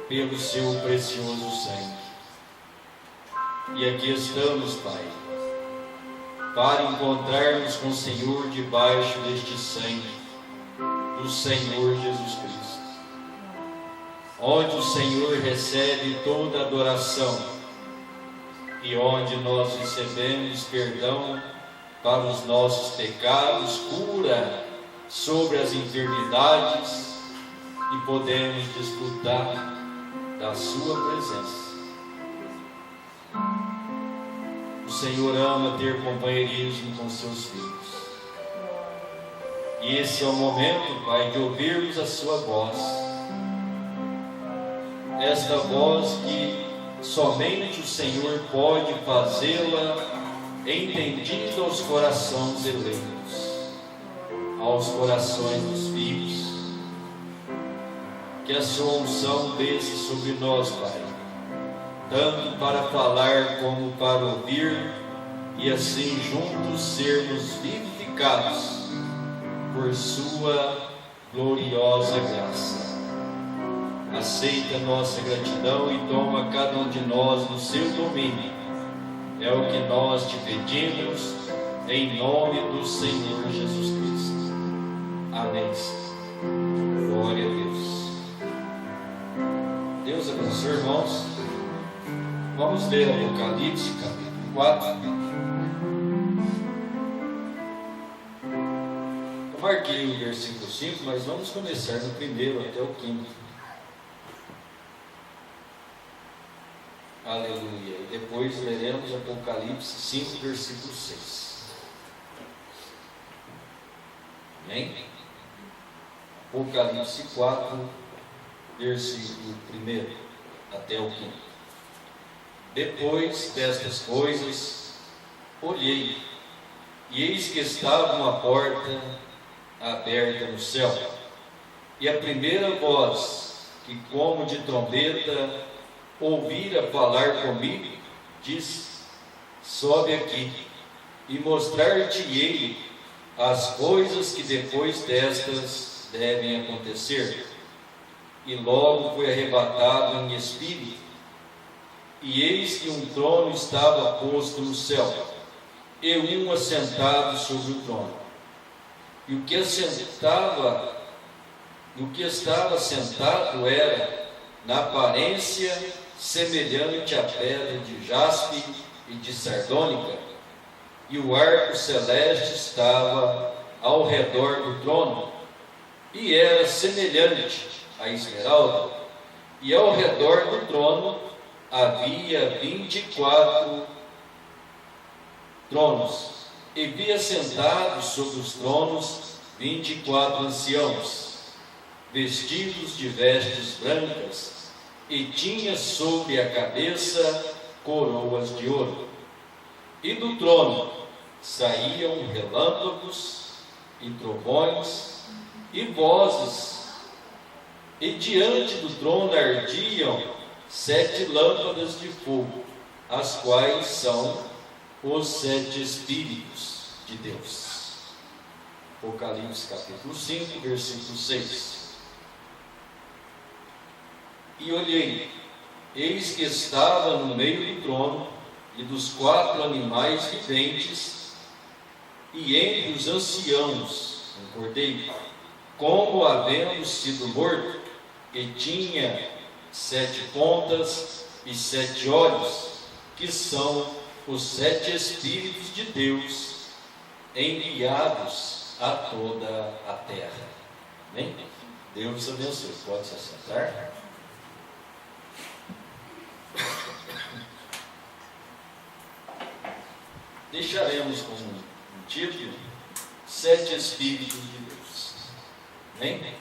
Pelo seu precioso sangue. E aqui estamos, Pai, para encontrarmos com o Senhor debaixo deste sangue do Senhor Jesus Cristo, onde o Senhor recebe toda adoração e onde nós recebemos perdão para os nossos pecados, cura sobre as enfermidades e podemos desfrutar da sua presença. O Senhor ama ter companheirismo com seus filhos. E esse é o momento, Pai, de ouvirmos a sua voz. Esta voz que somente o Senhor pode fazê-la entendida aos corações eleitos, aos corações dos filhos. Que a sua unção desça sobre nós, Pai, tanto para falar como para ouvir, e assim juntos sermos vivificados por sua gloriosa graça. Aceita nossa gratidão e toma cada um de nós no seu domínio. É o que nós te pedimos, em nome do Senhor Jesus Cristo. Amém. Glória a Deus. Deus abençoe, irmãos. Vamos ler Apocalipse, capítulo 4. Eu marquei o versículo 5, mas vamos começar do primeiro até o quinto. Aleluia. E depois leremos Apocalipse 5, versículo 6. Amém? Apocalipse 4, versículo 1 até o 5. Depois destas coisas, olhei, e eis que estava uma porta aberta no céu, e a primeira voz, que como de trombeta ouvira falar comigo, disse: sobe aqui, e mostrar-te-ei as coisas que depois destas devem acontecer. E logo foi arrebatado em espírito, e eis que um trono estava posto no céu, e um assentado sobre o trono. E o que estava sentado era, na aparência, semelhante à pedra de jaspe e de sardônica, e o arco celeste estava ao redor do trono, e era semelhante à esmeralda, e ao redor do trono havia 24 tronos, e via sentados sobre os tronos 24 anciãos, vestidos de vestes brancas, e tinha sobre a cabeça coroas de ouro. E do trono saíam relâmpagos e trovões e vozes, e diante do trono ardiam 7 lâmpadas de fogo, as quais são os 7 Espíritos de Deus. Apocalipse capítulo 5, versículo 6. E olhei, eis que estava no meio do trono e dos 4 animais viventes, e entre os anciãos um cordeiro, como havendo sido morto, e tinha 7 pontas e 7 olhos, que são os 7 Espíritos de Deus, enviados a toda a terra. Amém? Deus abençoe. Pode se assentar. Deixaremos como um título 7 Espíritos de Deus. Amém?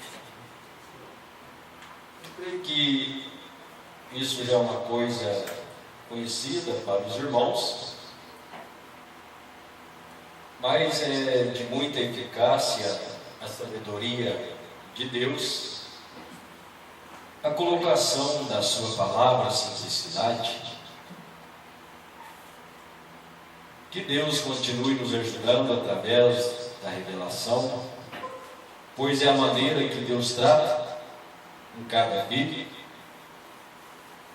Eu creio que isso já é uma coisa conhecida para os irmãos, mas é de muita eficácia a sabedoria de Deus, a colocação da sua palavra, a simplicidade. Que Deus continue nos ajudando através da revelação, pois é a maneira que Deus trata em cada vida.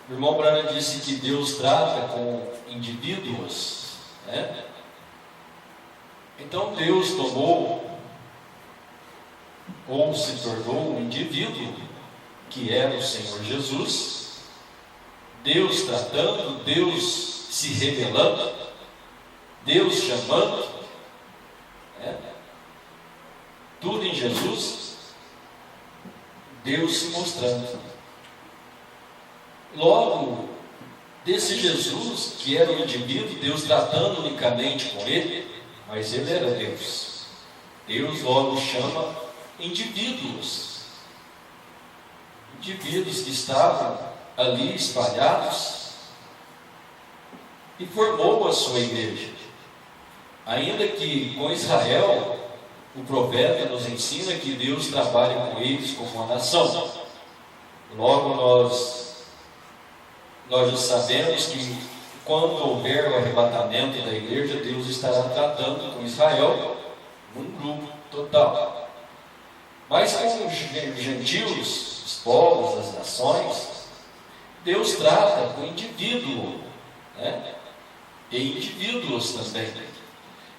O irmão Brana disse que Deus trata com indivíduos, né? Então Deus tomou, ou se tornou um indivíduo, que era o Senhor Jesus, Deus tratando, Deus se revelando, Deus chamando, né? Tudo em Jesus, Deus se mostrando. Logo, desse Jesus, que era um indivíduo, Deus tratando unicamente com ele, mas ele era Deus. Deus logo chama indivíduos que estavam ali espalhados, e formou a sua igreja. Ainda que com Israel, o profeta nos ensina que Deus trabalha com eles como uma nação. Logo nós já sabemos que quando houver o arrebatamento da igreja, Deus estará tratando com Israel num grupo total. Mas com os gentios, os povos, as nações, Deus trata com indivíduo, né? E indivíduos também.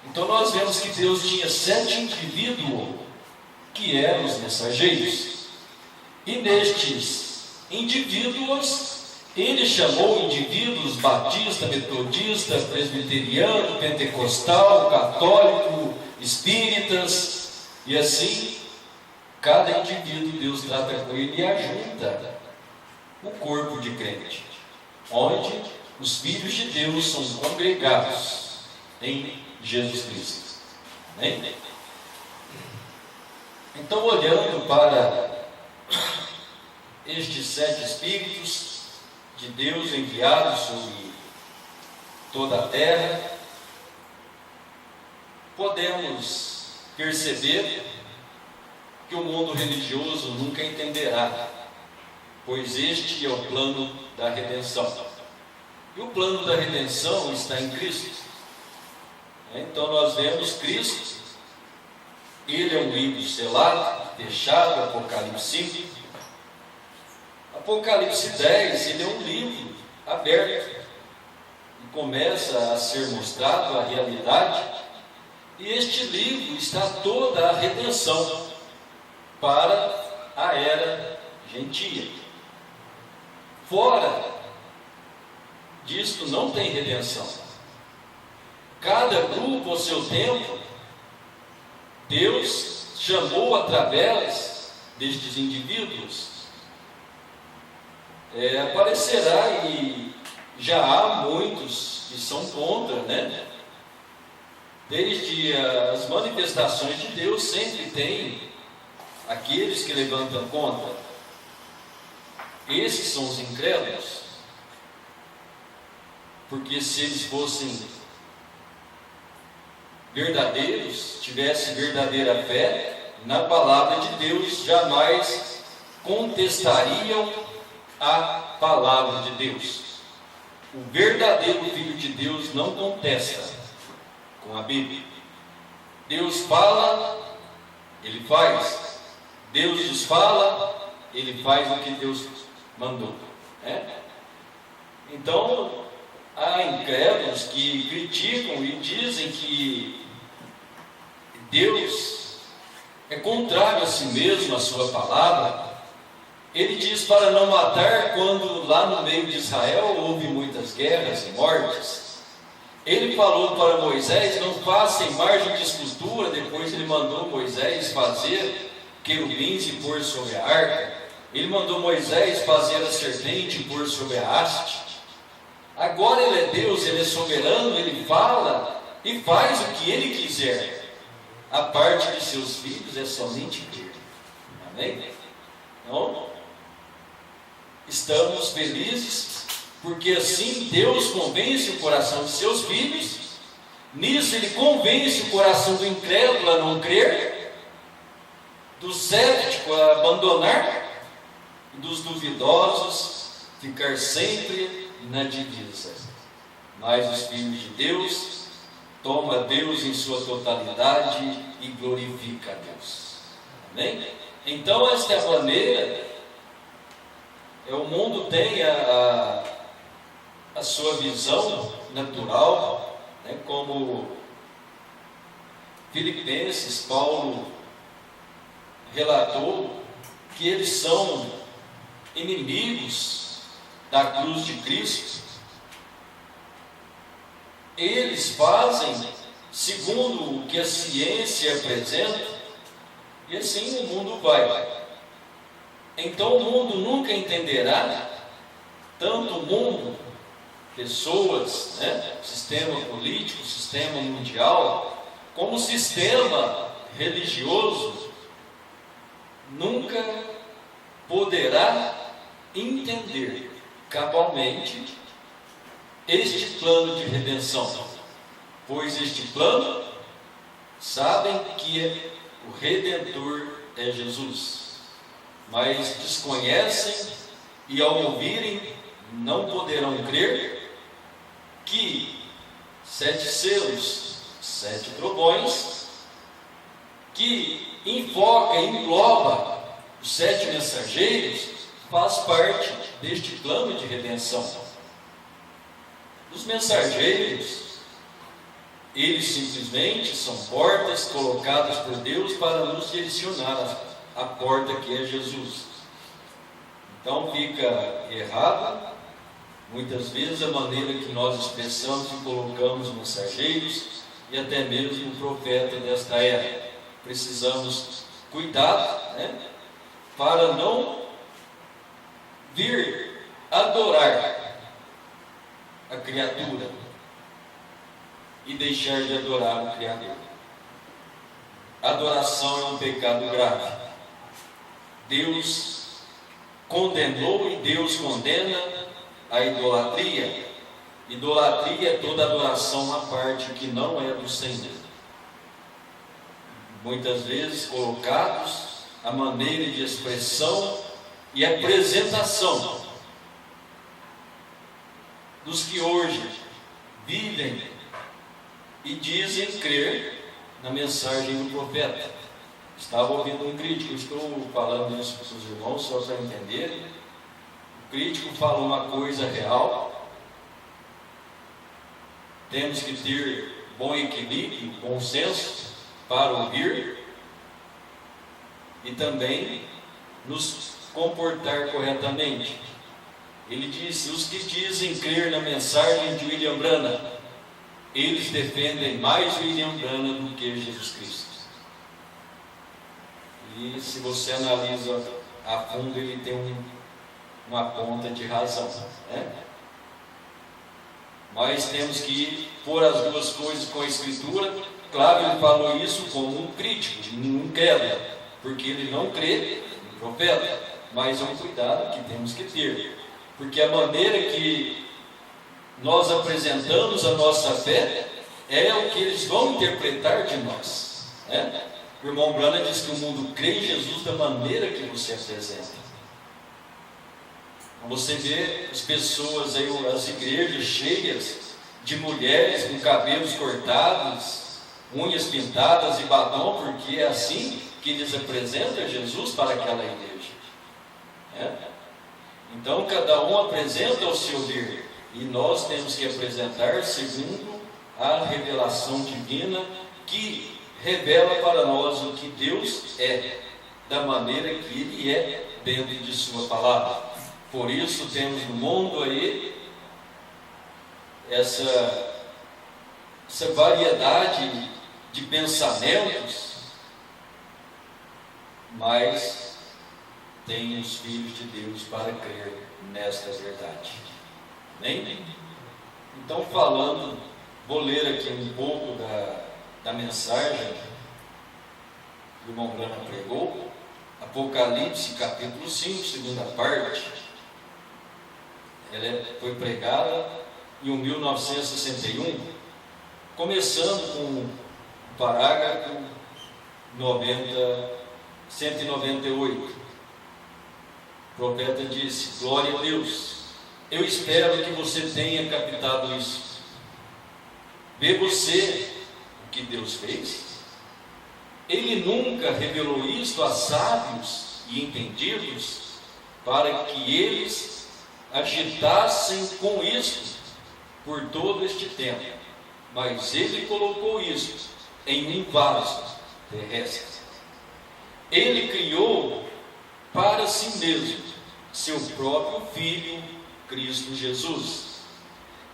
Então nós vemos que Deus tinha 7 indivíduos que eram os mensageiros. E nestes indivíduos, ele chamou indivíduos batista, metodista, presbiteriano, pentecostal, católico, espíritas, e assim, cada indivíduo Deus trata com ele e ajunta o corpo de crente, onde os filhos de Deus são congregados em Jesus Cristo. Amém? Então, olhando para estes 7 Espíritos de Deus enviados sobre toda a terra, podemos perceber que o mundo religioso nunca entenderá, pois este é o plano da redenção. E o plano da redenção está em Cristo. Então nós vemos Cristo, ele é um livro selado, fechado, Apocalipse 5. Apocalipse 10, ele é um livro aberto, e começa a ser mostrado a realidade, e este livro está toda a redenção para a era gentia. Fora disto não tem redenção. Cada grupo ao seu tempo, Deus chamou através destes indivíduos. Aparecerá, e já há muitos que são contra, né? Desde as manifestações de Deus, sempre tem aqueles que levantam contra. Esses são os incrédulos, porque se eles fossem verdadeiros, tivessem verdadeira fé na palavra de Deus, jamais contestariam a palavra de Deus. O verdadeiro Filho de Deus não contesta com a Bíblia. Deus fala, ele faz. Deus nos fala, ele faz o que Deus mandou, né? Então, há incrédulos que criticam e dizem que Deus é contrário a si mesmo, a sua palavra. Ele diz para não matar, quando lá no meio de Israel houve muitas guerras e mortes. Ele falou para Moisés: não faça imagem de escultura. Depois ele mandou Moisés fazer querubins e pôr sobre a arca. Ele mandou Moisés fazer a serpente e pôr sobre a haste. Agora ele é Deus, ele é soberano, ele fala e faz o que ele quiser. A parte de seus filhos é somente crer. Amém? Então, estamos felizes, porque assim Deus convence o coração de seus filhos. Nisso ele convence o coração do incrédulo a não crer, do cético a abandonar, e dos duvidosos ficar sempre na divisa. Mas os filhos de Deus toma Deus em sua totalidade e glorifica a Deus. Amém? Então, esta é a maneira. O mundo tem a sua visão natural, né? Como Filipenses, Paulo relatou que eles são inimigos da cruz de Cristo. Eles fazem segundo o que a ciência apresenta, e assim o mundo vai. Então o mundo nunca entenderá, tanto o mundo, pessoas, né, sistema político, sistema mundial, como o sistema religioso, nunca poderá entender cabalmente este plano de redenção, pois este plano, sabem que o Redentor é Jesus, mas desconhecem e ao ouvirem não poderão crer que 7 selos, 7 trovões, que enfoca e engloba os 7 mensageiros, faz parte deste plano de redenção. Os mensageiros, eles simplesmente são portas colocadas por Deus para nos direcionar à porta que é Jesus. Então fica errado, muitas vezes, a maneira que nós expressamos e colocamos mensageiros e até mesmo o profeta desta era. Precisamos cuidar, né, para não vir adorar a criatura e deixar de adorar o Criador. Adoração é um pecado grave. Deus condenou e Deus condena a idolatria. Idolatria é toda adoração à parte que não é do Senhor. Muitas vezes colocados a maneira de expressão e apresentação dos que hoje vivem e dizem crer na mensagem do profeta. Estava ouvindo um crítico, estou falando isso para os irmãos só para entenderem. O crítico fala uma coisa real. Temos que ter bom equilíbrio, bom senso para ouvir e também nos comportar corretamente. Ele disse: os que dizem crer na mensagem de William Branham, eles defendem mais William Branham do que Jesus Cristo. E se você analisa a fundo, ele tem uma ponta de razão, né? Mas temos que pôr as duas coisas com a Escritura. Claro, ele falou isso como um crítico, um incrédulo, porque ele não crê no profeta, mas é um cuidado que temos que ter. Porque a maneira que nós apresentamos a nossa fé é o que eles vão interpretar de nós, né? O irmão Branham diz que o mundo crê em Jesus da maneira que você apresenta. Você vê as pessoas aí, as igrejas cheias de mulheres com cabelos cortados, unhas pintadas e batom, porque é assim que eles apresentam Jesus para aquela igreja, né? Então cada um apresenta o seu ver, e nós temos que apresentar segundo a revelação divina, que revela para nós o que Deus é, da maneira que Ele é dentro de sua palavra. Por isso temos no mundo aí essa variedade de pensamentos, mas tem os filhos de Deus para crer nesta verdade. Amém? Então, vou ler aqui um pouco da mensagem que o irmão Branham pregou, Apocalipse capítulo 5, segunda parte. Ela foi pregada em 1961, começando com o parágrafo 198. O profeta disse: glória a Deus, eu espero que você tenha captado isso. Vê você o que Deus fez? Ele nunca revelou isto a sábios e entendidos, para que eles agitassem com isso por todo este tempo, mas Ele colocou isso em um vaso terrestre. Ele criou para si mesmo seu próprio Filho, Cristo Jesus.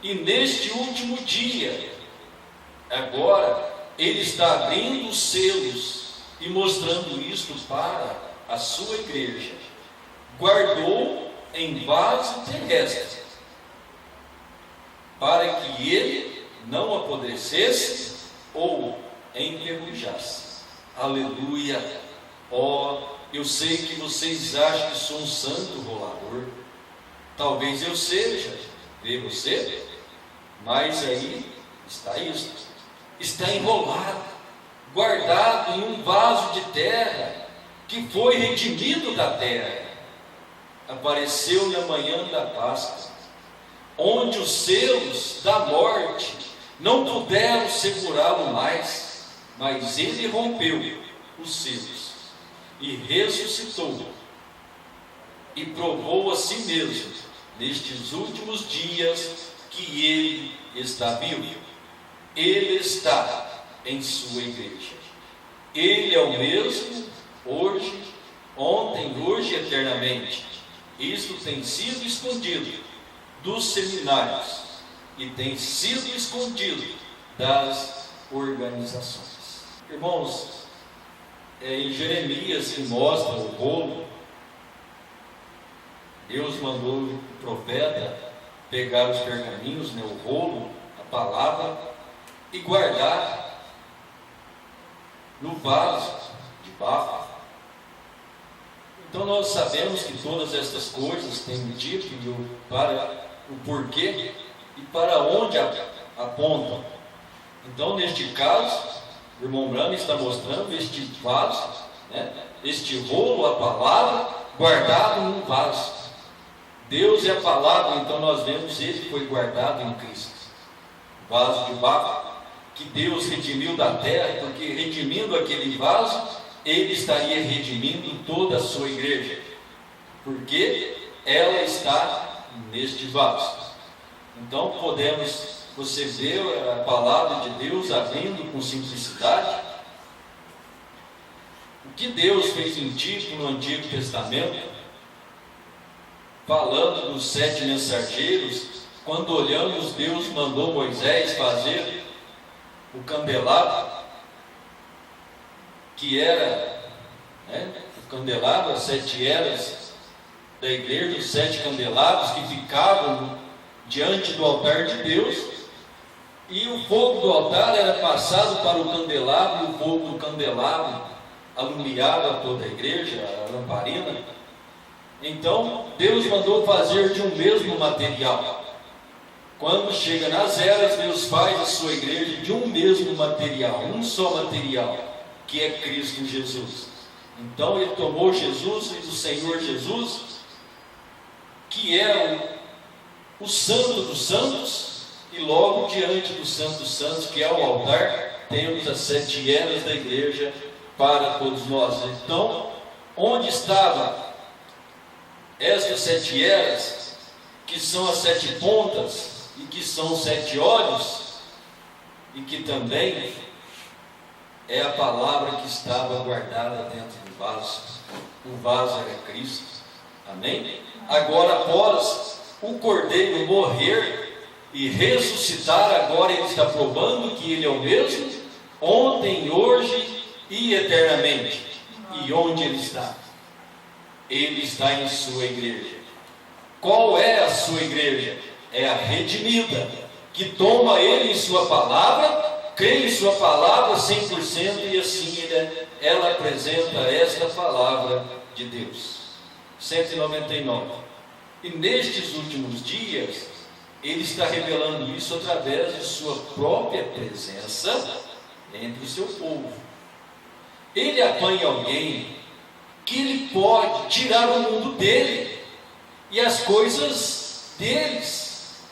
E neste último dia, agora, Ele está abrindo os selos e mostrando isto para a sua igreja. Guardou em vaso terrestre, para que ele não apodrecesse ou enferrujasse. Aleluia! Eu sei que vocês acham que sou um santo rolador. Talvez eu seja, vê você? Mas aí está isso. Está enrolado, guardado em um vaso de terra, que foi redimido da terra. Apareceu na manhã da Páscoa, onde os selos da morte não puderam segurá-lo mais, mas ele rompeu os selos e ressuscitou, e provou a si mesmo, nestes últimos dias, que ele está vivo. Ele está em sua igreja. Ele é o mesmo hoje, ontem, hoje e eternamente. Isto tem sido escondido dos seminários e tem sido escondido das organizações. Irmãos, em Jeremias que mostra o rolo, Deus mandou o profeta pegar os pergaminhos, o rolo, a palavra, e guardar no vaso de barro. Então nós sabemos que todas estas coisas têm um tipo para o porquê e para onde apontam. Então, neste caso, o irmão Branham está mostrando este vaso, este rolo, a palavra, guardado num vaso. Deus é a palavra, então nós vemos ele foi guardado em Cristo. Vaso de barro, que Deus redimiu da terra, porque redimindo aquele vaso, Ele estaria redimindo toda a sua igreja, porque ela está neste vaso. Então você vê a palavra de Deus abrindo com simplicidade. O que Deus fez em Tito no Antigo Testamento, falando dos 7 mensageiros, quando olhamos, Deus mandou Moisés fazer o candelabro, que era o candelabro, as 7 eras da igreja, os 7 candelabros que ficavam diante do altar de Deus, e o fogo do altar era passado para o candelabro, e o fogo do candelabro alumiava toda a igreja, a lamparina. Então Deus mandou fazer de um mesmo material. Quando chega nas eras, Deus faz a sua igreja de um mesmo material, um só material, que é Cristo Jesus. Então Ele tomou Jesus e o Senhor Jesus, que é o Santo dos Santos, e logo diante do Santo dos Santos, que é o altar, temos as 7 eras da igreja para todos nós. Então, onde estava estas 7 eras, que são as 7 pontas, e que são os 7 olhos, e que também é a palavra que estava guardada dentro do vaso. O vaso era Cristo. Amém? Agora, após o Cordeiro morrer e ressuscitar, agora ele está provando que ele é o mesmo, ontem, hoje e eternamente. E onde ele está? Ele está em sua igreja. Qual é a sua igreja? É a redimida, que toma ele em sua palavra, crê em sua palavra 100%, e assim ela apresenta esta palavra de Deus. 199. E nestes últimos dias, ele está revelando isso através de sua própria presença entre o seu povo. Ele apanha alguém que ele pode tirar o mundo dele e as coisas deles,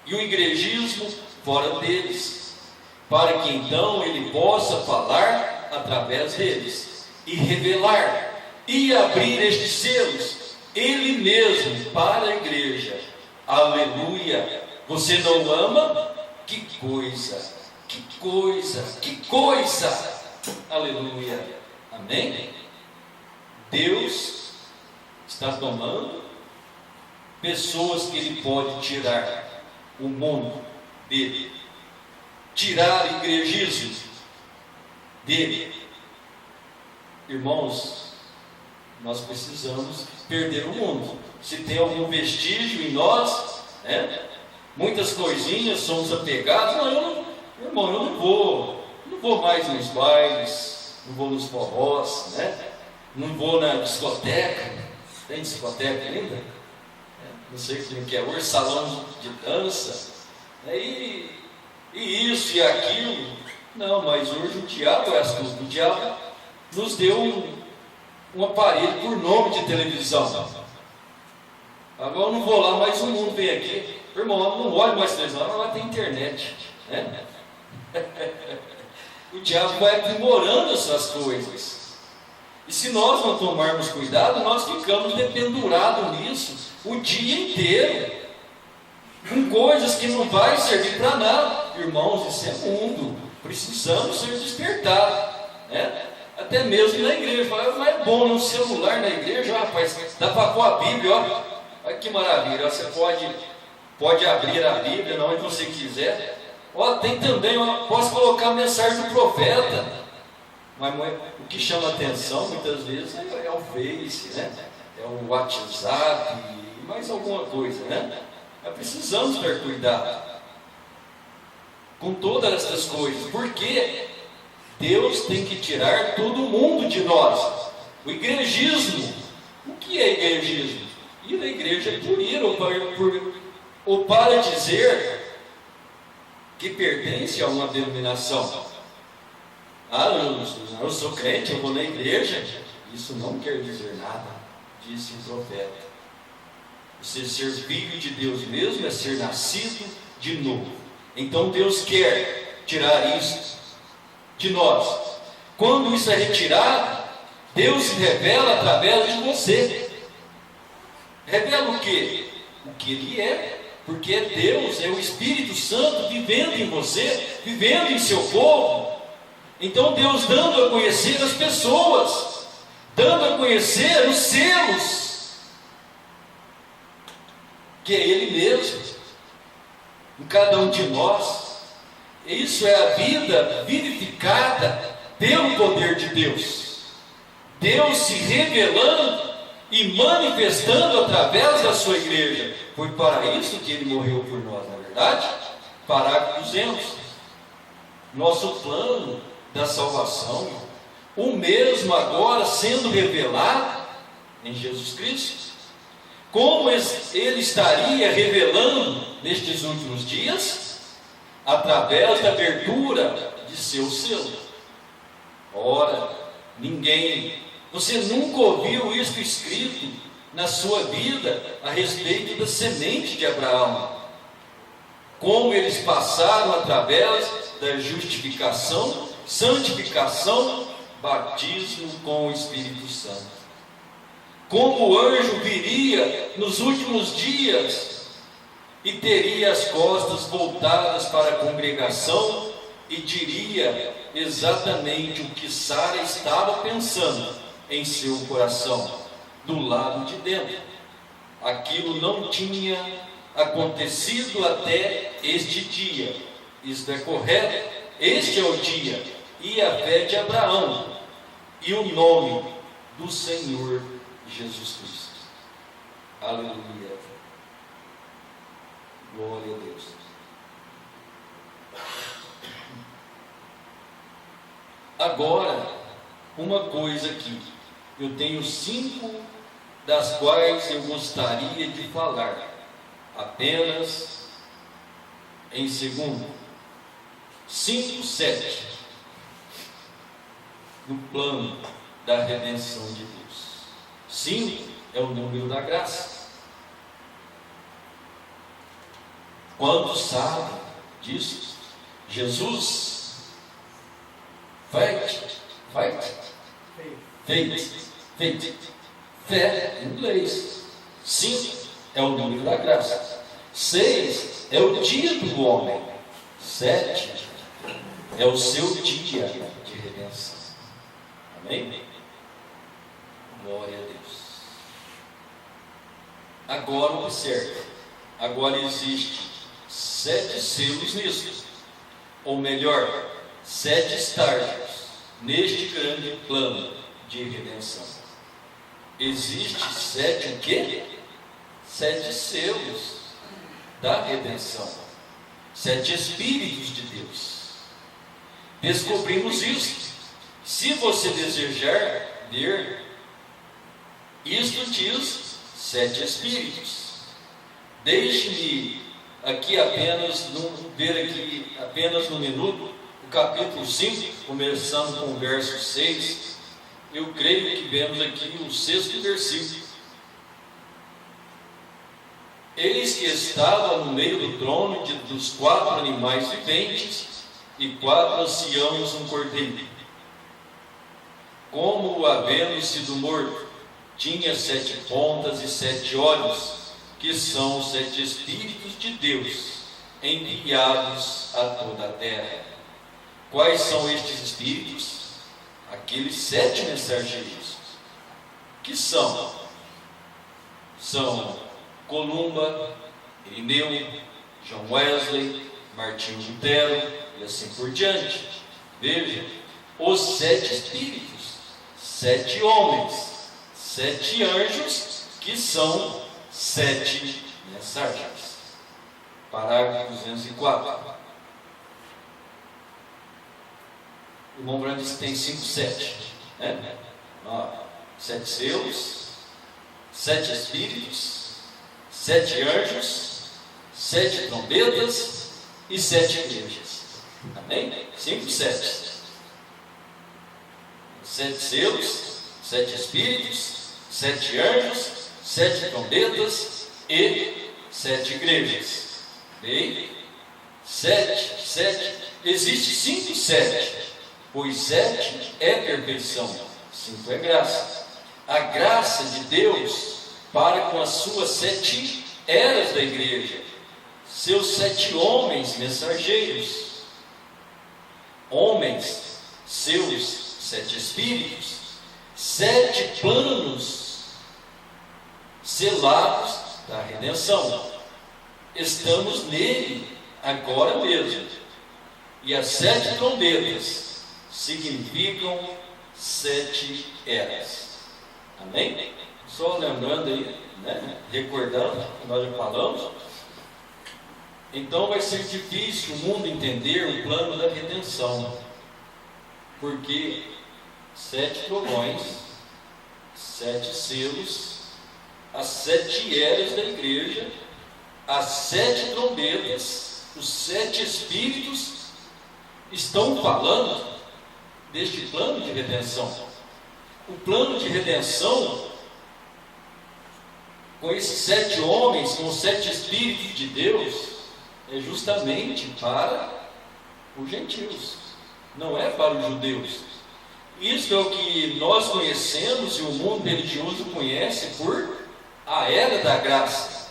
e o igrejismo fora deles, para que então ele possa falar através deles, e revelar, e abrir estes selos, ele mesmo para a igreja. Aleluia! Você não ama? Que coisa! Que coisa! Que coisa! Aleluia! Amém? Deus está tomando pessoas que ele pode tirar o mundo dele, tirar igrejismo dele. Irmãos, nós precisamos perder o mundo. Se tem algum vestígio em nós, muitas coisinhas, somos apegados. Eu não vou mais nos bailes, não vou nos forrós, não vou na discoteca. Tem discoteca ainda? Não sei como que é hoje, salão de dança, e isso e aquilo. Não, mas hoje o diabo é astuto. O diabo nos deu um aparelho por nome de televisão. Agora eu não vou lá, mas o mundo vem aqui. Irmão, eu não olho mais televisão, mas lá tem internet. O diabo vai aprimorando essas coisas. E se nós não tomarmos cuidado, nós ficamos dependurados nisso o dia inteiro, com coisas que não vai servir para nada. Irmãos, isso é mundo. Precisamos ser despertados, até mesmo na igreja. Mas é bom no celular na igreja, rapaz, dá para pôr a Bíblia, olha que maravilha. Você pode abrir a Bíblia onde você quiser. Tem também, posso colocar a mensagem do profeta. Mas o que chama atenção muitas vezes é o Face, é o WhatsApp e mais alguma coisa, Mas precisamos ter cuidado com todas essas coisas, porque Deus tem que tirar todo mundo de nós. O igrejismo, o que é igrejismo? Ir à igreja por ir, ou para dizer que pertence a uma denominação. Eu sou crente, eu vou na igreja. Isso não quer dizer nada, disse o profeta. Você ser filho de Deus mesmo é ser nascido de novo. Então Deus quer tirar isso de nós. Quando isso é retirado, Deus se revela através de você. Revela o quê? O que Ele é. Porque é Deus, é o Espírito Santo vivendo em você, vivendo em seu povo. Então Deus dando a conhecer as pessoas, dando a conhecer os selos, que é Ele mesmo, em cada um de nós. Isso é a vida vivificada pelo poder de Deus. Deus se revelando e manifestando através da sua igreja. Foi para isso que Ele morreu por nós, na verdade. Parágrafo 200. Nosso plano da salvação, o mesmo agora sendo revelado em Jesus Cristo. Como Ele estaria revelando nestes últimos dias? Através da abertura de seu selo. Ora, você nunca ouviu isso escrito na sua vida a respeito da semente de Abraão? Como eles passaram através da justificação, santificação, batismo com o Espírito Santo. como o anjo viria nos últimos dias e teria as costas voltadas para a congregação e diria exatamente o que Sara estava pensando em seu coração, do lado de dentro. Aquilo não tinha acontecido até este dia. Isto é correto? Este é o dia, e a fé de Abraão, e o nome do Senhor Jesus Cristo. Aleluia. Glória a Deus. Agora, uma coisa aqui. Eu tenho 5 das quais eu gostaria de falar. Apenas em segundo. 5, 7. No plano da redenção de Deus. 5 é o número da graça. Quantos sabem disso? Jesus, faith, fé em inglês. 5 é o número da graça. 6 é o dia do homem. 7 é o seu dia de redenção. Amém? Glória a Deus. Agora observe. Agora existe 7 selos nisso. Ou melhor, 7 estágios neste grande plano de redenção. Existe 7 o quê? 7 selos da redenção. 7 Espíritos de Deus. Descobrimos isso. Se você desejar ver, isto diz 7 Espíritos. Deixe-me aqui ver aqui apenas no minuto, o capítulo 5, começando com o verso 6. Eu creio que vemos aqui o 6º versículo. Eis que estava no meio do trono dos 4 animais viventes e 4 anciãos um cordeiro. Como havendo sido morto, tinha 7 pontas e 7 olhos, que são os 7 Espíritos de Deus, enviados a toda a terra. Quais são estes Espíritos? Aqueles 7 mensageiros, que são Columba, Irineu, John Wesley, Martinho Lutero e assim por diante. Veja, os 7 Espíritos, 7 homens, 7 anjos, que são 7 mensagens. Parágrafo 204. O irmão Branco disse que tem 5, 7. 7 selos, 7 espíritos, 7 anjos, 7 trombetas e 7 igrejas. Amém? 5, 7. 7 selos, 7 espíritos, 7 anjos, 7 trombetas e 7 igrejas. Bem? 7. Existe 5 e 7, pois 7 é perfeição, 5 é graça. A graça de Deus para com as suas 7 eras da igreja, seus 7 homens mensageiros, homens, seus 7 espíritos, 7 planos selados da redenção. Estamos nele agora mesmo. E as 7 trombetas significam 7 eras. Amém? Só lembrando aí, recordando que nós já falamos. Então vai ser difícil o mundo entender o plano da redenção, porque 7 trovões, 7 selos, as 7 eras da igreja, as 7 trombetas, os 7 espíritos estão falando deste plano de redenção. O plano de redenção, com esses 7 homens, com os 7 espíritos de Deus, é justamente para os gentios, não é para os judeus. Isso é o que nós conhecemos e o mundo religioso conhece por a Era da Graça.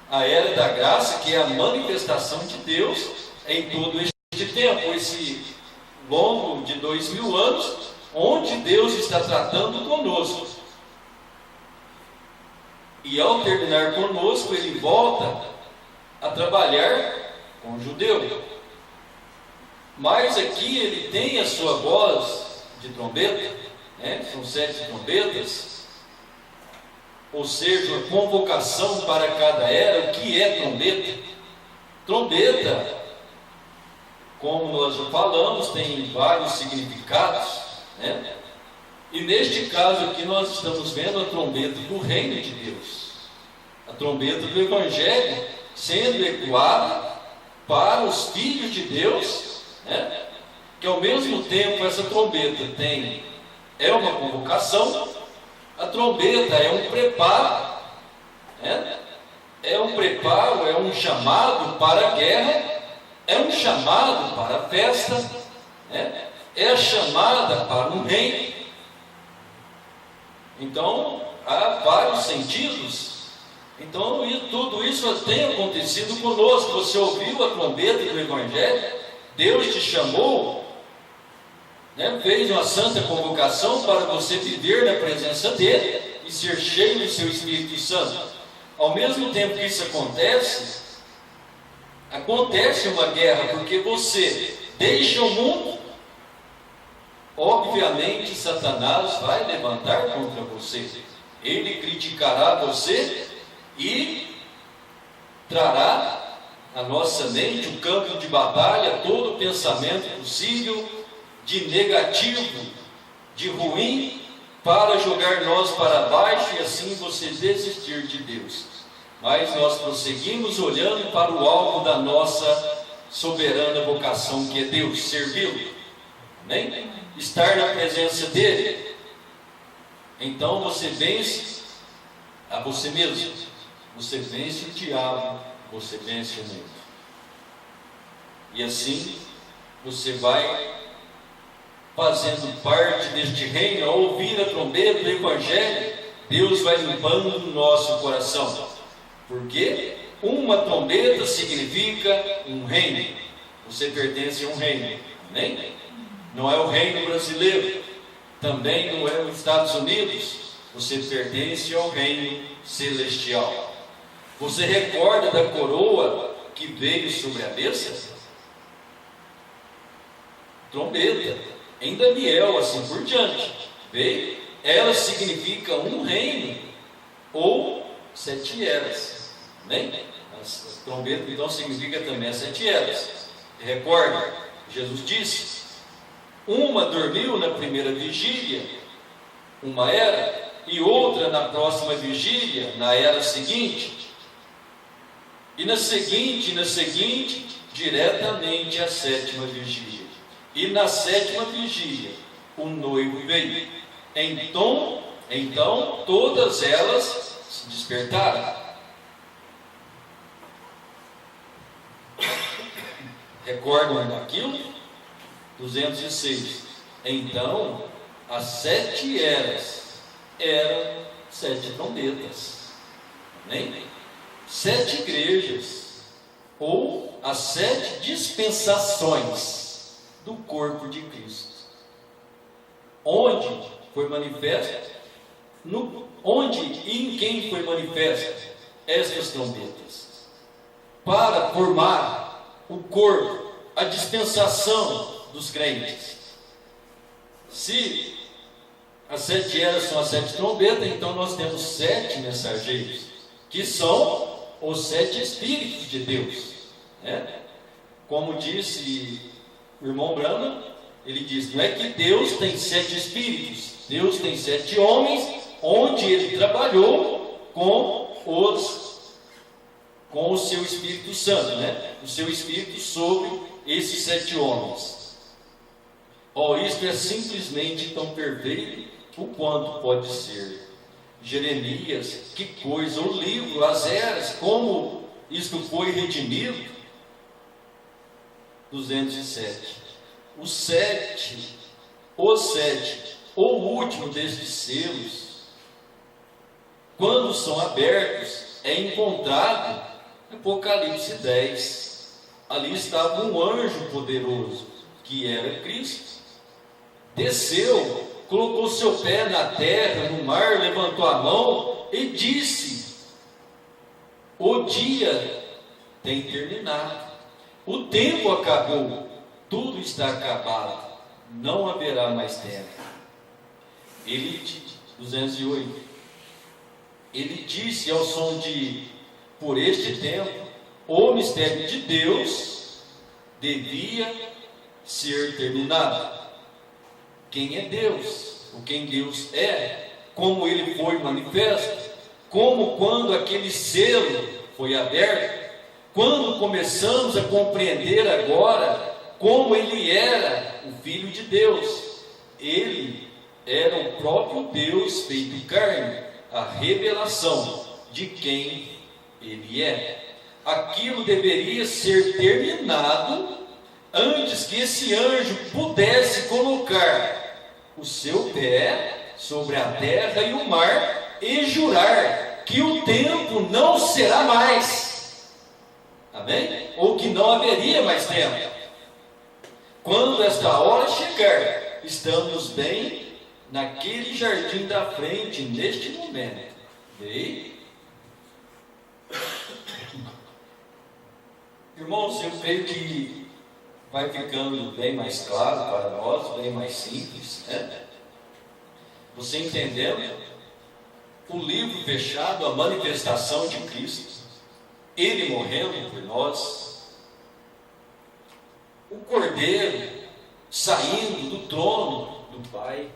A Era da Graça, que é a manifestação de Deus em todo este tempo, esse longo de 2000 anos, onde Deus está tratando conosco. E ao terminar conosco, Ele volta a trabalhar com o judeu. Mas aqui Ele tem a sua voz de trombeta, né? São 7 trombetas, ou seja, uma convocação para cada era. O que é trombeta? Trombeta, como nós já falamos, tem vários significados, né? E neste caso aqui nós estamos vendo a trombeta do reino de Deus, a trombeta do Evangelho sendo ecoada para os filhos de Deus, né? Que ao mesmo tempo essa trombeta é uma convocação, a trombeta é um preparo, né? É um preparo, é um chamado para a guerra, é um chamado para a festa, né? É a chamada para um reino. Então há vários sentidos. Então tudo isso tem acontecido conosco. Você ouviu a trombeta do Evangelho, Deus te chamou, né? Fez uma santa convocação para você viver na presença dEle e ser cheio do seu Espírito Santo. Ao mesmo tempo que isso acontece uma guerra, porque você deixa o mundo, obviamente Satanás vai levantar contra você. Ele criticará você e trará à nossa mente o campo de batalha, todo o pensamento possível de negativo, de ruim, para jogar nós para baixo e assim você desistir de Deus. Mas nós prosseguimos olhando para o alvo da nossa soberana vocação, que é Deus, servi-lo, amém? Estar na presença dEle. Então você vence a você mesmo, você vence o diabo, você vence o mundo. E assim você vai fazendo parte deste reino. Ao ouvir a trombeta do Evangelho, Deus vai limpando o nosso coração. Porque uma trombeta significa um reino. Você pertence a um reino, amém? Não é o reino brasileiro, também não é os Estados Unidos. Você pertence ao reino celestial. Você recorda da coroa que veio sobre a besta? Trombeta. Em Daniel, assim por diante, veio. Ela significa um reino ou 7 eras, amém? As trombetas então significa também as 7 eras. Recorda, Jesus disse: uma dormiu na primeira vigília, uma era, e outra na próxima vigília, na era seguinte, e na seguinte, diretamente à 7ª vigília. E na 7ª vigília, o noivo veio. Então todas elas se despertaram. Recordam daquilo? 206. Então, as 7 eras eram 7 trombetas. Amém? 7 igrejas, ou as 7 dispensações do corpo de Cristo. Onde foi manifesto? Onde e em quem foi manifesto estas trombetas? Para formar o corpo, a dispensação dos crentes. Se as 7 eras são as 7 trombetas, então nós temos 7 mensageiros, que são os 7 Espíritos de Deus, né? Como disse o irmão Brahma, ele diz: não é que Deus tem 7 espíritos, Deus tem 7 homens, onde Ele trabalhou com o seu Espírito Santo, né? O seu Espírito sobre esses 7 homens. Isto é simplesmente tão perfeito o quanto pode ser. Jeremias, que coisa, o livro, as eras, como isto foi redimido. 207. Os 7 ou último destes selos, quando são abertos, é encontrado Apocalipse 10. Ali estava um anjo poderoso, que era Cristo. Desceu, colocou seu pé na terra, no mar, levantou a mão e disse: o dia tem terminado, o tempo acabou, tudo está acabado, não haverá mais tempo. Ele, 208, ele disse ao som de: por este tempo, o mistério de Deus devia ser terminado. Quem é Deus? O quem Deus é? Como ele foi manifesto? Como quando aquele selo foi aberto? Quando começamos a compreender agora como ele era o Filho de Deus. Ele era o próprio Deus feito carne, a revelação de quem ele é. Aquilo deveria ser terminado antes que esse anjo pudesse colocar o seu pé sobre a terra e o mar e jurar que o tempo não será mais. Amém? Ou que não haveria mais tempo. Quando esta hora chegar, estamos bem naquele jardim da frente, neste momento. Veio? Irmãos, eu creio que vai ficando bem mais claro para nós, bem mais simples, né? Você entendendo? O livro fechado, a manifestação de Cristo, ele morrendo por nós, o Cordeiro saindo do trono do Pai.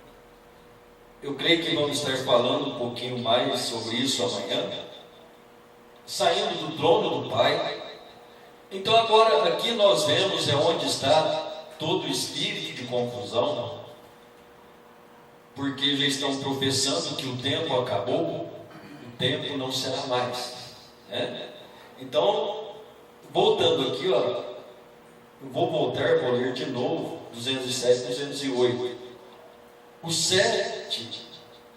Eu creio que vamos estar falando um pouquinho mais sobre isso amanhã. Saindo do trono do Pai. Então agora aqui nós vemos onde está todo o espírito de confusão, porque já estão professando que o tempo acabou, o tempo não será mais, né? Então, voltando aqui, eu vou ler de novo 207 e 208. O 7,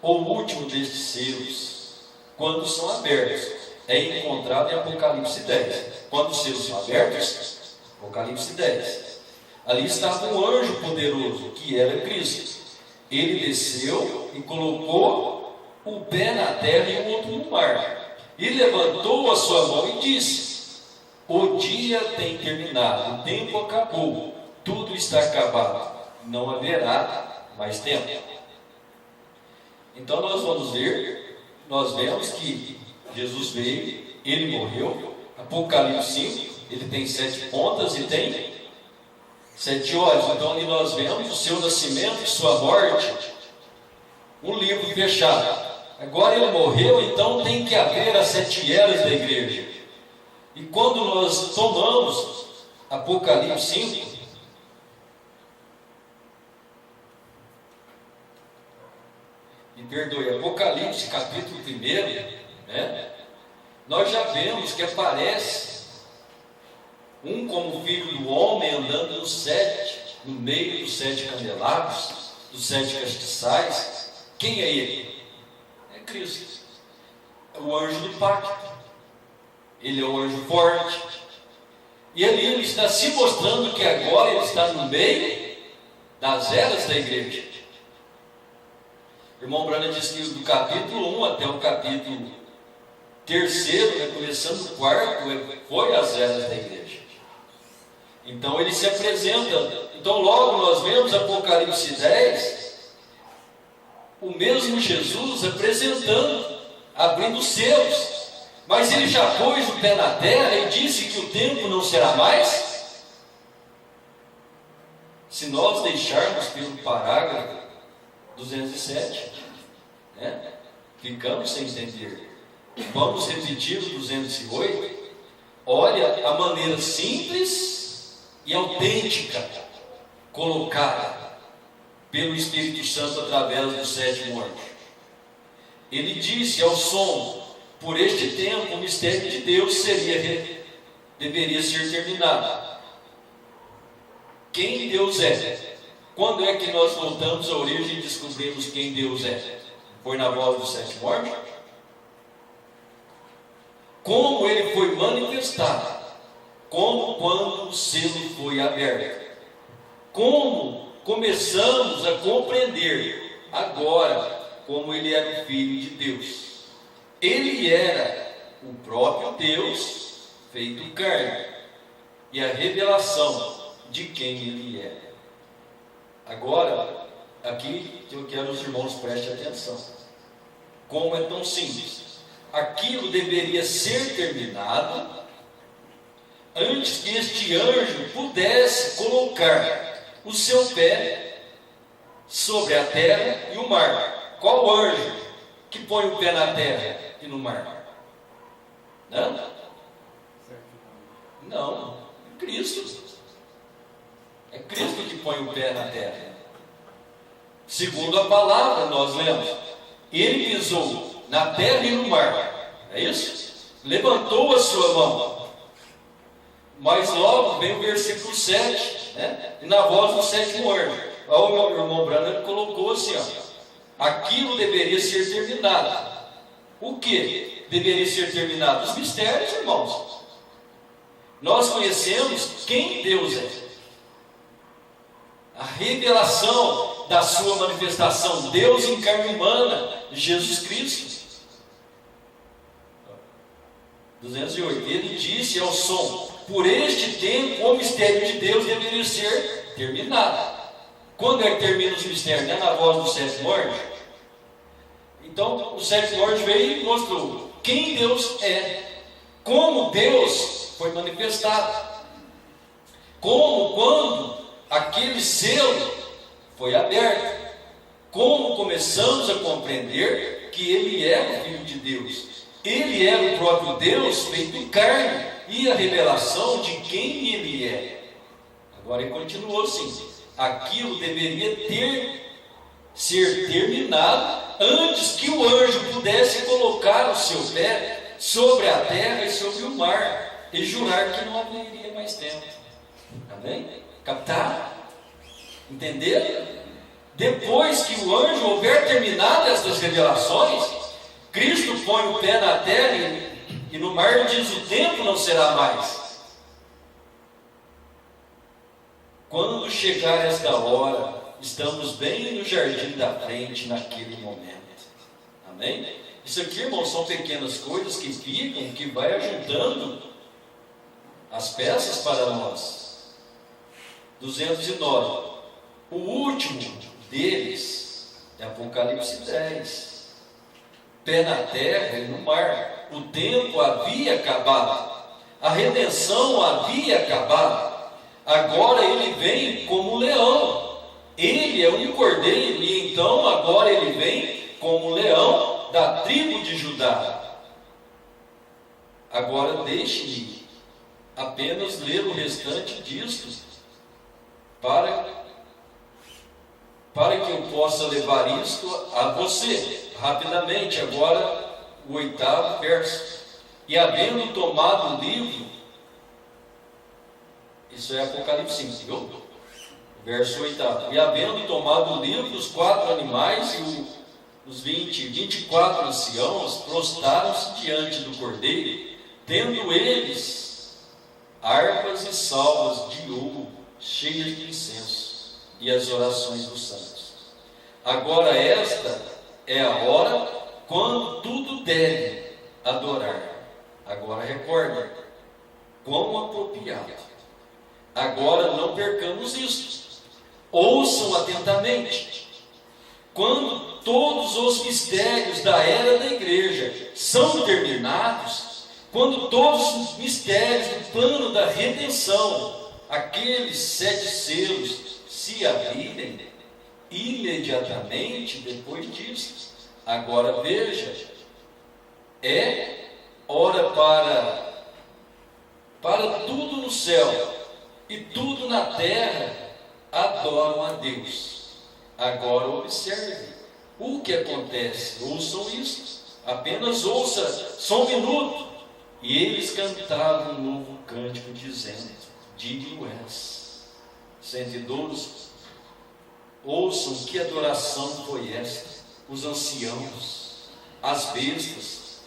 ou último destes selos, quando são abertos, é encontrado em Apocalipse 10. Quando os selos são abertos, Apocalipse 10. Ali estava um anjo poderoso, que era Cristo. Ele desceu e colocou o pé na terra e o outro no mar. E levantou a sua mão e disse: o dia tem terminado, o tempo acabou, tudo está acabado, não haverá mais tempo. Então nós vemos que Jesus veio, ele morreu. Apocalipse 5, ele tem 7 pontas e tem 7 olhos. Então ali nós vemos o seu nascimento e sua morte, um livro fechado. Agora ele morreu, então tem que haver as 7 eras da igreja. E quando nós tomamos Apocalipse 5, Apocalipse capítulo 1, né? Nós já vemos que aparece um como filho do homem andando no meio dos 7 candelabros, dos 7 castiçais. Quem é ele? É Cristo, é o anjo do pacto. Ele é o anjo forte. E ali ele está se mostrando que agora ele está no meio das eras da igreja. O irmão Brana diz que do capítulo 1 até o capítulo 3, né, começando o 4, foi as eras da igreja. Então ele se apresenta. Então logo nós vemos Apocalipse 10, o mesmo Jesus apresentando, abrindo os selos. Mas ele já pôs o pé na terra e disse que o tempo não será mais. Se nós deixarmos pelo parágrafo 207, né, ficamos sem entender. Vamos repetir o 208. Olha a maneira simples e autêntica colocada pelo Espírito Santo através do 7º anjo. Ele disse ao som: por este tempo o mistério de Deus deveria ser terminado. Quem Deus é? Quando é que nós voltamos à origem e descobrimos quem Deus é? Foi na voz dos 7 mortos? Como ele foi manifestado? Como quando o selo foi aberto? Como começamos a compreender agora como ele era o Filho de Deus? Ele era o próprio Deus feito carne e a revelação de quem ele é. Agora, aqui eu quero que os irmãos prestem atenção. Como é tão simples. Aquilo deveria ser terminado antes que este anjo pudesse colocar o seu pé sobre a terra e o mar. Qual anjo que põe o pé na terra e no mar? Não, é Cristo. É Cristo que põe o pé na terra. Segundo a palavra, nós lemos, ele pisou na terra e no mar. É isso? Levantou a sua mão. Mas logo vem o versículo 7, né? E na voz do 7º anjo. O meu irmão Branham colocou assim, aquilo deveria ser terminado. O que deveria ser terminado? Os mistérios, irmãos. Nós conhecemos quem Deus é. A revelação da sua manifestação, Deus em carne humana, Jesus Cristo. 208. Ele disse ao som: por este tempo o mistério de Deus deveria ser terminado. Quando é que termina os mistérios? É na voz do 7º anjo. Então o 7º anjo veio e mostrou quem Deus é, como Deus foi manifestado, como quando aquele selo foi aberto, como começamos a compreender que ele é o Filho de Deus, ele é o próprio Deus feito carne e a revelação de quem ele é. Agora ele continuou assim: aquilo deveria ser terminado antes que o anjo pudesse colocar o seu pé sobre a terra e sobre o mar e jurar que não haveria mais tempo. Amém? Captaram? Entenderam? Depois que o anjo houver terminado estas revelações, Cristo põe o pé na terra e no mar diz: o tempo não será mais. Quando chegar esta hora, estamos bem no jardim da frente naquele momento. Amém? Isso aqui, irmãos, são pequenas coisas que ficam, que vai ajudando as peças para nós. 209. O último deles é Apocalipse 10. Pé na terra e no mar. O tempo havia acabado. A redenção havia acabado. Agora ele vem como leão. Ele é um cordeiro e então agora ele vem como leão da tribo de Judá. Agora deixe-me apenas ler o restante disto para que eu possa levar isto a você rapidamente. Agora o 8º verso: e havendo tomado o livro, isso é Apocalipse 5, viu? Verso 8º: e havendo tomado o livro, os 4 animais e os 24 anciãos prostraram-se diante do cordeiro, tendo eles harpas e salvas de ouro cheias de incenso, e as orações dos santos. Agora esta é a hora quando tudo deve adorar. Agora recorda, quão apropriado. Agora não percamos isso. Ouçam atentamente. Quando todos os mistérios da era da igreja são terminados, quando todos os mistérios do plano da redenção, aqueles 7 selos se abrirem, imediatamente depois disso, agora veja, é hora para tudo no céu e tudo na terra adoram a Deus. Agora observe o que acontece. Ouçam isso, apenas ouça, só um minuto. E eles cantavam um novo cântico dizendo: digno és. 112. Ouçam que adoração foi esta. Os anciãos, as bestas,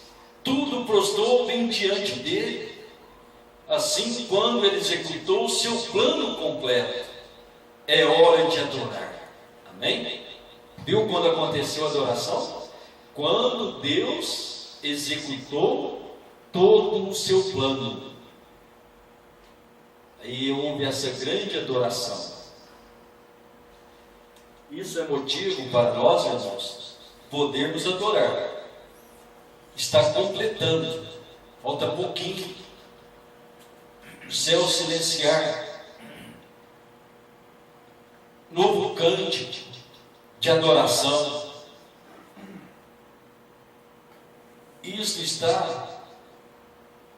tudo prostrou bem diante dele. Assim, quando ele executou o seu plano completo, é hora de adorar. Amém? Viu quando aconteceu a adoração? Quando Deus executou todo o seu plano. Aí houve essa grande adoração. Isso é motivo para nós, irmãos, podermos adorar. Está completando. Falta pouquinho. O céu silenciar. Novo cântico de adoração. Isso está.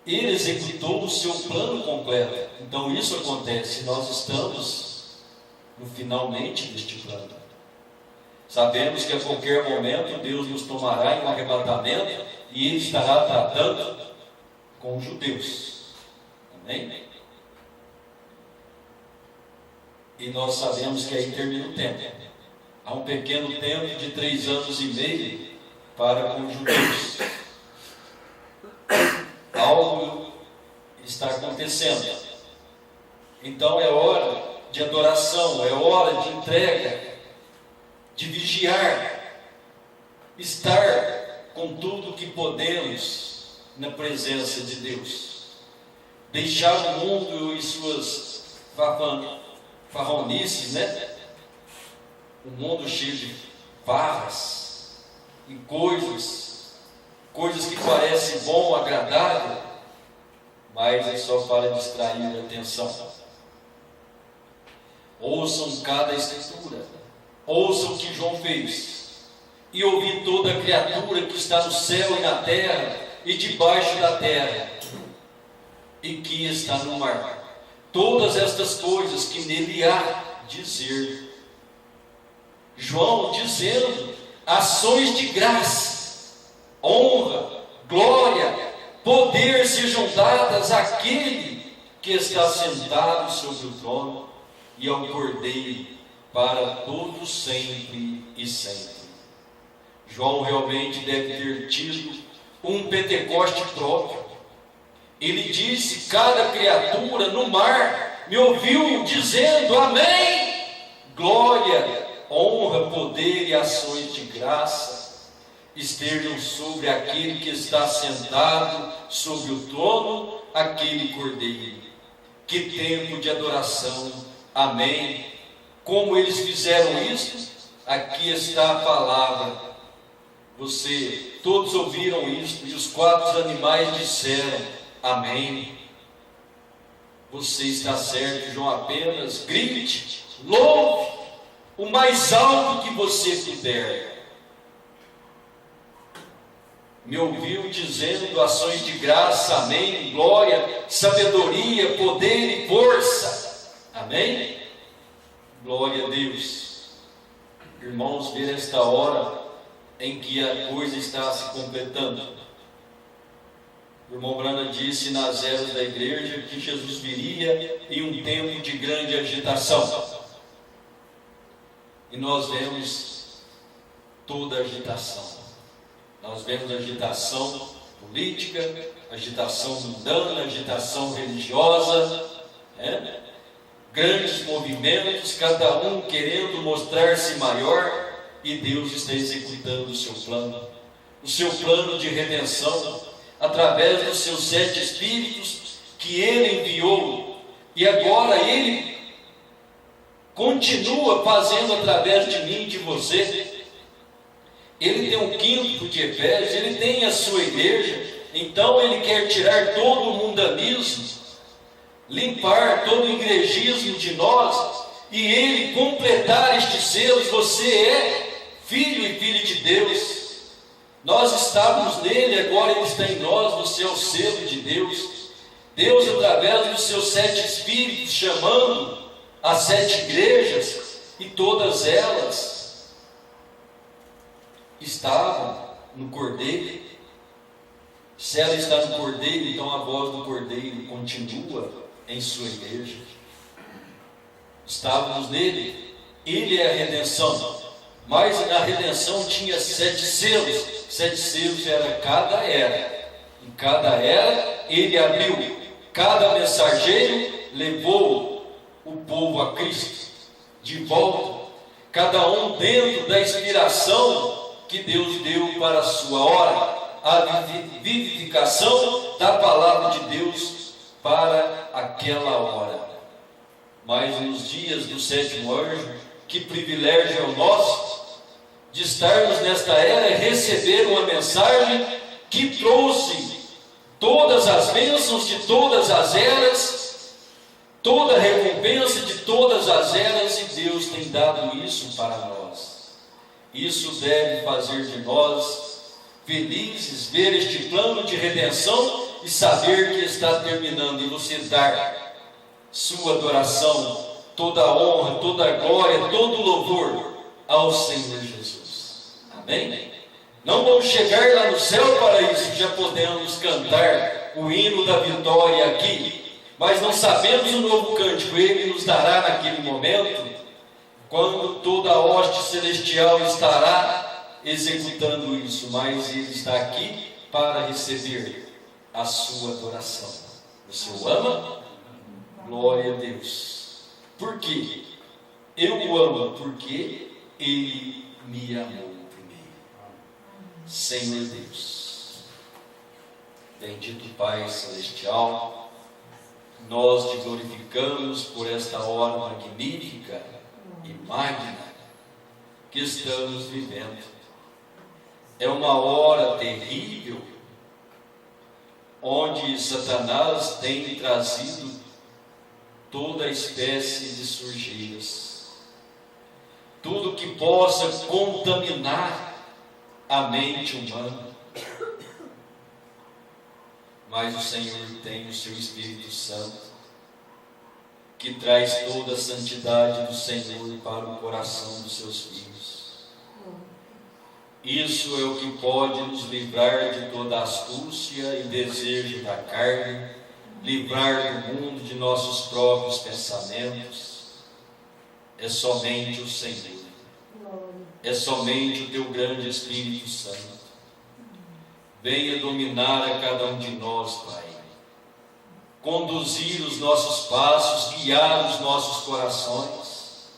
Ele executou o seu plano completo. Então isso acontece. Nós estamos no finalmente deste plano. Sabemos que a qualquer momento Deus nos tomará em um arrebatamento e Ele estará tratando com os judeus. Amém? E nós sabemos que aí termina o tempo. Há um pequeno tempo de 3 anos e meio para com os judeus. Algo está acontecendo. Então é hora de adoração, é hora de entrega, de vigiar, estar com tudo que podemos na presença de Deus. Deixar o mundo e suas farronices, né? O mundo cheio de farras e coisas que parecem bom, agradável, mas é só para distrair a atenção. Ouçam cada escritura, ouçam o que João fez, e ouvi toda a criatura que está no céu e na terra e debaixo da terra, e que está no mar, todas estas coisas que nele há dizer. João dizendo ações de graça, honra, glória, poder sejam dadas àquele que está sentado sobre o trono e ao Cordeiro para todos sempre e sempre. João realmente deve ter tido um Pentecoste próprio. Ele disse: cada criatura no mar me ouviu dizendo amém, glória, honra, poder e ações de graça estejam sobre aquele que está sentado sobre o trono, aquele Cordeiro. Que tempo de adoração, amém. Como eles fizeram isso? Aqui está a palavra. Todos ouviram isso, e os 4 animais disseram amém. Você está certo, João, apenas grite, louve o mais alto que você puder. Me ouviu dizendo ações de graça, amém, glória, sabedoria, poder e força, amém? Glória a Deus. Irmãos, ver esta hora em que a coisa está se completando. O irmão Brana disse nas eras da igreja que Jesus viria em um tempo de grande agitação. E nós vemos toda a agitação. Nós vemos agitação política, agitação mundana, agitação religiosa, grandes movimentos, cada um querendo mostrar-se maior, e Deus está executando o seu plano de redenção, através dos seus 7 Espíritos que Ele enviou, e agora Ele continua fazendo através de mim e de você. Ele tem um quinto de Efésios, Ele tem a sua igreja, então Ele quer tirar todo o mundanismo, limpar todo o igrejismo de nós, e Ele completar estes selos. Você é filho e filha de Deus. Nós estávamos nele, agora Ele está em nós. Você é o selo de Deus. Deus, através dos seus 7 Espíritos, chamando as 7 igrejas, e todas elas estavam no Cordeiro. Se ela está no Cordeiro, então a voz do Cordeiro continua em sua igreja. Estávamos nele, Ele é a redenção. Mas a redenção tinha 7 selos. 7 selos era cada era. Em cada era ele abriu. Cada mensageiro levou o povo a Cristo de volta. Cada um dentro da inspiração que Deus deu para a sua hora. A vivificação da palavra de Deus para aquela hora. Mas nos dias do 7º anjo, que privilégio é o nosso de estarmos nesta era e receber uma mensagem que trouxe todas as bênçãos de todas as eras, toda a recompensa de todas as eras, e Deus tem dado isso para nós. Isso deve fazer de nós felizes, ver este plano de redenção e saber que está terminando, e você dar sua adoração, toda a honra, toda a glória, todo o louvor ao Senhor Jesus. Amém? Não vamos chegar lá no céu para isso, já podemos cantar o hino da vitória aqui, mas não sabemos o novo cântico. Ele nos dará naquele momento, quando toda a hoste celestial estará executando isso, mas Ele está aqui para receber a sua adoração. Você o ama? Glória a Deus. Por quê? Eu o amo porque Ele me amou primeiro. Senhor Deus, bendito Pai Celestial, nós te glorificamos por esta hora magnífica e magna que estamos vivendo. É uma hora terrível, onde Satanás tem trazido toda espécie de sujeiras, tudo que possa contaminar a mente humana. Mas o Senhor tem o seu Espírito Santo, que traz toda a santidade do Senhor para o coração dos seus filhos. Isso é o que pode nos livrar de toda a astúcia e desejo da carne, livrar do mundo de nossos próprios pensamentos. É somente o Senhor. É somente o teu grande Espírito Santo. Venha dominar a cada um de nós, Pai. Conduzir os nossos passos, guiar os nossos corações.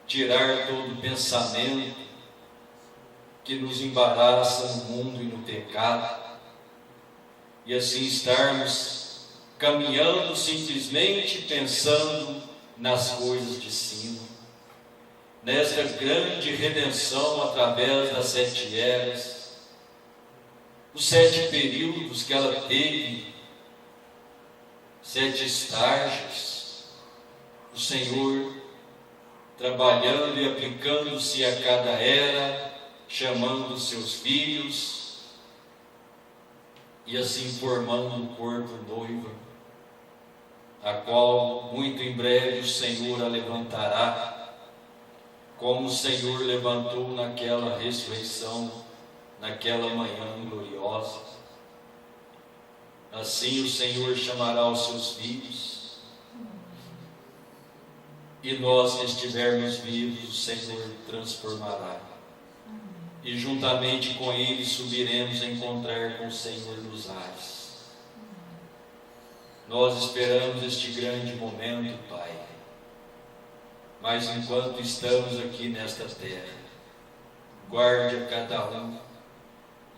Tirar todo pensamento que nos embaraça no mundo e no pecado. E assim estarmos caminhando simplesmente pensando nas coisas de cima. Nesta grande redenção através das 7 eras, os 7 períodos que ela teve, 7 estágios, o Senhor trabalhando e aplicando-se a cada era, chamando seus filhos, e assim formando um corpo noivo, a qual muito em breve o Senhor a levantará, como o Senhor levantou naquela ressurreição, naquela manhã gloriosa. Assim o Senhor chamará os seus filhos, e nós que estivermos vivos, o Senhor transformará, e juntamente com Ele subiremos a encontrar com o Senhor nos ares. Nós esperamos este grande momento, Pai, mas enquanto estamos aqui nesta terra, guarde a cada um,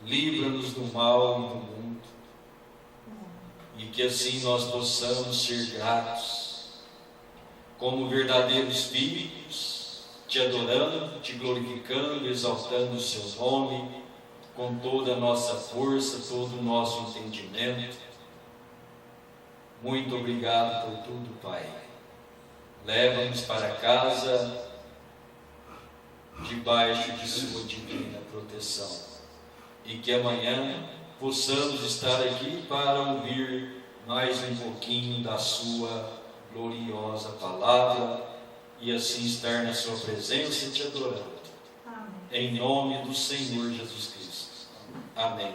livra-nos do mal e do mundo, e que assim nós possamos ser gratos, como verdadeiros filhos, te adorando, te glorificando, exaltando o seu nome, com toda a nossa força, todo o nosso entendimento. Muito obrigado por tudo, Pai. Leva-nos para casa, debaixo de sua divina proteção, e que amanhã possamos estar aqui para ouvir mais um pouquinho da sua gloriosa palavra, e assim estar na sua presença e te adorando. Amém. Em nome do Senhor Jesus Cristo. Amém.